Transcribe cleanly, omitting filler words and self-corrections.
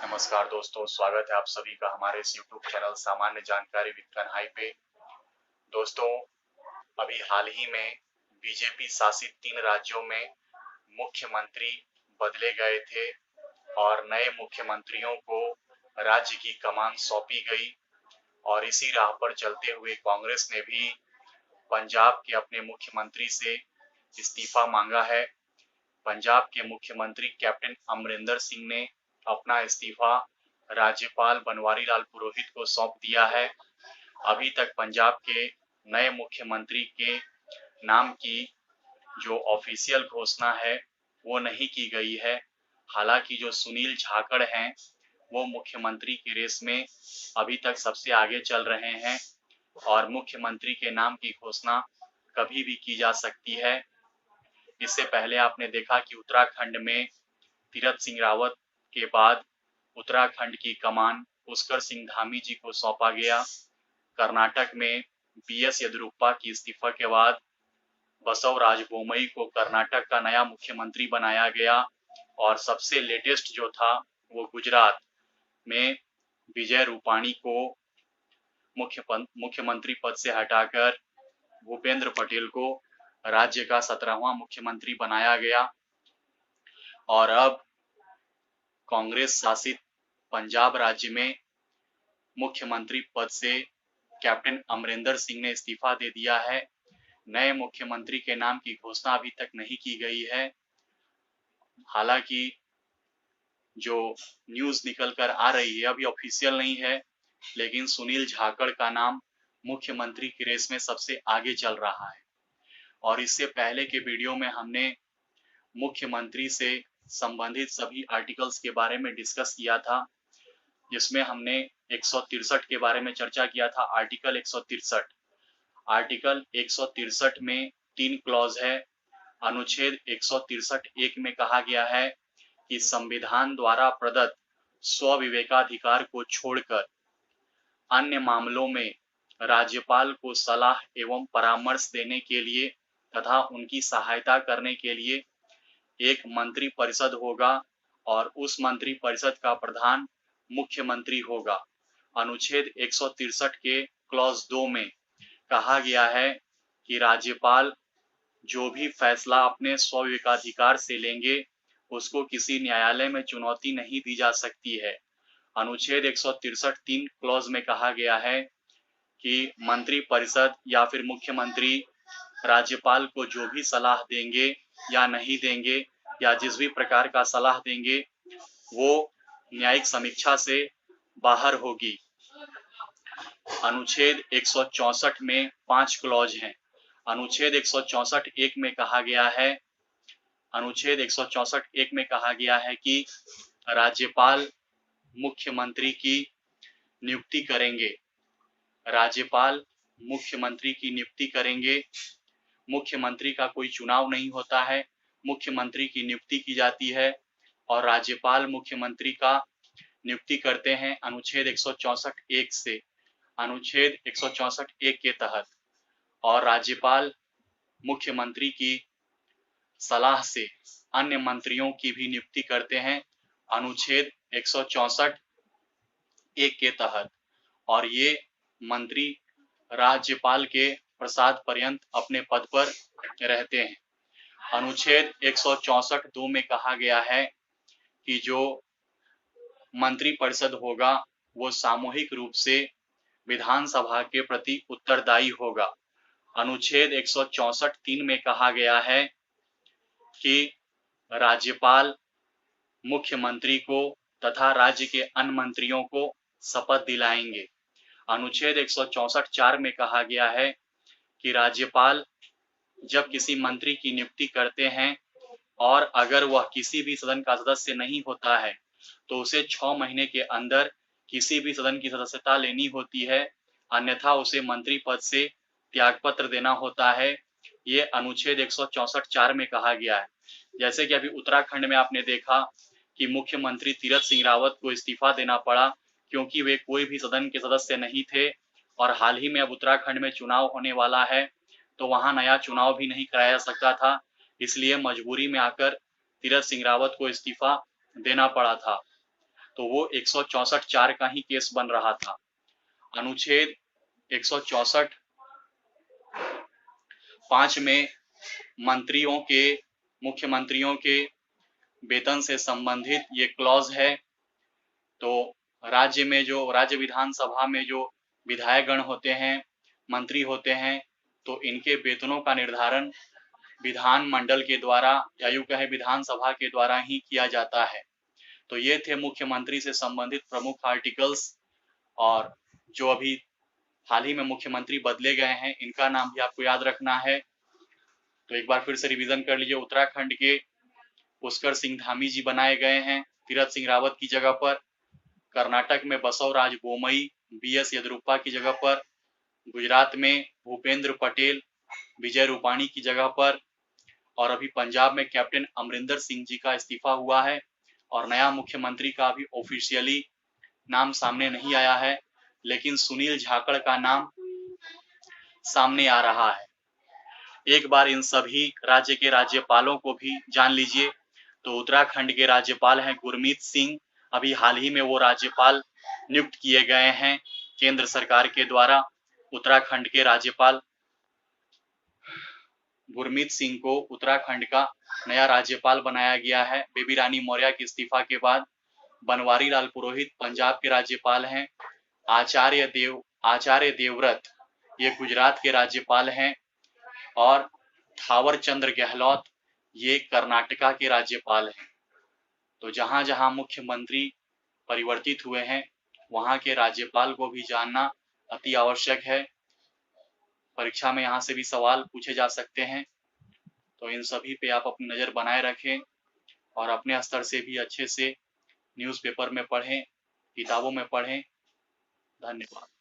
नमस्कार दोस्तों, स्वागत है आप सभी का हमारे इस YouTube चैनल सामान्य जानकारी विद कन्हाई पे। दोस्तों, अभी हाल ही में बीजेपी शासित 3 राज्यों में मुख्यमंत्री बदले गए थे और नए मुख्यमंत्रियों को राज्य की कमान सौंपी गई और इसी राह पर चलते हुए कांग्रेस ने भी पंजाब के अपने मुख्यमंत्री से इस्तीफा मांगा है। पंजाब के मुख्यमंत्री कैप्टन अमरिंदर सिंह ने अपना इस्तीफा राज्यपाल बनवारी लाल पुरोहित को सौंप दिया है। अभी तक पंजाब के नए मुख्यमंत्री के नाम की जो ऑफिशियल घोषणा है वो नहीं की गई है। हालांकि जो सुनील जाखड़ हैं वो मुख्यमंत्री की रेस में अभी तक सबसे आगे चल रहे हैं और मुख्यमंत्री के नाम की घोषणा कभी भी की जा सकती है। इससे पहले आपने देखा कि उत्तराखंड में तीरथ सिंह रावत के बाद उत्तराखंड की कमान पुष्कर सिंह धामी जी को सौंपा गया। कर्नाटक में बीएस येदियुरप्पा की इस्तीफा के बाद बसवराज बोम्मई को कर्नाटक का नया मुख्यमंत्री बनाया गया और सबसे लेटेस्ट जो था वो गुजरात में विजय रूपाणी को मुख्यमंत्री पद से हटाकर भूपेंद्र पटेल को राज्य का 17वां मुख्यमंत्री बनाया गया और अब कांग्रेस शासित पंजाब राज्य में मुख्यमंत्री पद से कैप्टन अमरिंदर सिंह ने इस्तीफा दे दिया है। नए मुख्यमंत्री के नाम की घोषणा अभी तक नहीं की गई है। हालांकि जो न्यूज निकल कर आ रही है अभी ऑफिशियल नहीं है, लेकिन सुनील जाखड़ का नाम मुख्यमंत्री की रेस में सबसे आगे चल रहा है। और इससे पहले के वीडियो में हमने मुख्यमंत्री से संबंधित सभी आर्टिकल्स के बारे में डिस्कस किया था, जिसमें हमने 163 के बारे में चर्चा किया था। आर्टिकल 163 में 3 क्लॉज है। अनुच्छेद 163(1) में कहा गया है कि संविधान द्वारा प्रदत्त स्वविवेकाधिकार को छोड़कर अन्य मामलों में राज्यपाल को सलाह एवं परामर्श देने के लिए तथा उनकी सहायता करने के लिए एक मंत्री परिषद होगा और उस मंत्री परिषद का प्रधान मुख्यमंत्री होगा। अनुच्छेद 163 के क्लॉज 2 में कहा गया है कि राज्यपाल जो भी फैसला अपने स्वविवेकाधिकार से लेंगे उसको किसी न्यायालय में चुनौती नहीं दी जा सकती है। अनुच्छेद 163(3) क्लॉज में कहा गया है कि मंत्री परिषद या फिर मुख्यमंत्री राज्यपाल को जो भी सलाह देंगे या नहीं देंगे या जिस भी प्रकार का सलाह देंगे वो न्यायिक समीक्षा से बाहर होगी। अनुच्छेद 164 में 5 क्लॉज हैं। अनुच्छेद 164(1) में कहा गया है कि राज्यपाल मुख्यमंत्री की नियुक्ति करेंगे। राज्यपाल मुख्यमंत्री की नियुक्ति करेंगे। मुख्यमंत्री का कोई चुनाव नहीं होता है, मुख्यमंत्री की नियुक्ति की जाती है और राज्यपाल मुख्यमंत्री का नियुक्ति करते हैं अनुच्छेद 164(1) से, अनुच्छेद 164(1) के तहत। और राज्यपाल मुख्यमंत्री की सलाह से अन्य मंत्रियों की भी नियुक्ति करते हैं अनुच्छेद 164(1) के तहत और ये मंत्री राज्यपाल के प्रसाद पर्यंत अपने पद पर रहते हैं। अनुच्छेद 164(2) में कहा गया है कि जो मंत्री परिषद होगा वो सामूहिक रूप से विधानसभा के प्रति उत्तरदायी होगा। अनुच्छेद 164(3) में कहा गया है कि राज्यपाल मुख्यमंत्री को तथा राज्य के अन्य मंत्रियों को शपथ दिलाएंगे। अनुच्छेद 164(4) में कहा गया है कि राज्यपाल जब किसी मंत्री की नियुक्ति करते हैं और अगर वह किसी भी सदन का सदस्य नहीं होता है तो उसे 6 महीने के अंदर किसी भी सदन की सदस्यता लेनी होती है, अन्यथा उसे मंत्री पद से त्यागपत्र देना होता है। ये अनुच्छेद 164(4) में कहा गया है। जैसे कि अभी उत्तराखंड में आपने देखा कि मुख्यमंत्री तीरथ सिंह रावत को इस्तीफा देना पड़ा क्योंकि वे कोई भी सदन के सदस्य नहीं थे और हाल ही में अब उत्तराखंड में चुनाव होने वाला है तो वहां नया चुनाव भी नहीं कराया जा सकता था, इसलिए मजबूरी में आकर तीरथ सिंह रावत को इस्तीफा देना पड़ा था। तो वो 164(4) का ही केस बन रहा था। अनुच्छेद 164(5) में मुख्यमंत्रियों के वेतन से संबंधित ये क्लॉज है। तो राज्य विधानसभा में जो विधायकगण होते हैं, मंत्री होते हैं, तो इनके वेतनों का निर्धारण विधानमंडल के द्वारा या यूं कहे विधानसभा के द्वारा ही किया जाता है। तो ये थे मुख्यमंत्री से संबंधित प्रमुख आर्टिकल्स। और जो अभी हाल ही में मुख्यमंत्री बदले गए हैं, इनका नाम भी आपको याद रखना है। तो एक बार फिर से रिवीजन कर लीजिए। उत्तराखंड के पुष्कर सिंह धामी जी बनाए गए हैं तीरथ सिंह रावत की जगह पर। कर्नाटक में बसवराज बोमई BS येदियुरप्पा की जगह पर। गुजरात में भूपेंद्र पटेल विजय रूपाणी की जगह पर। और अभी पंजाब में कैप्टन अमरिंदर सिंह जी का इस्तीफा हुआ है और नया मुख्यमंत्री का अभी ऑफिशियली नाम सामने नहीं आया है, लेकिन सुनील जाखड़ का नाम सामने आ रहा है। एक बार इन सभी राज्य के राज्यपालों को भी जान लीजिए। तो उत्तराखंड के राज्यपाल हैं गुरमीत सिंह। अभी हाल ही में वो राज्यपाल नियुक्त किए गए हैं केंद्र सरकार के द्वारा। उत्तराखंड के राज्यपाल गुरमीत सिंह को उत्तराखंड का नया राज्यपाल बनाया गया है बेबी रानी मौर्य के इस्तीफा के बाद। बनवारी लाल पुरोहित पंजाब के राज्यपाल हैं। आचार्य देवव्रत ये गुजरात के राज्यपाल हैं। और थावर चंद गहलोत ये कर्नाटका के राज्यपाल हैं। तो जहां जहां मुख्यमंत्री परिवर्तित हुए हैं, वहां के राज्यपाल को भी जानना अति आवश्यक है। परीक्षा में यहाँ से भी सवाल पूछे जा सकते हैं। तो इन सभी पे आप अपनी नज़र बनाए रखें और अपने स्तर से भी अच्छे से न्यूज़पेपर में पढ़ें, किताबों में पढ़ें। धन्यवाद।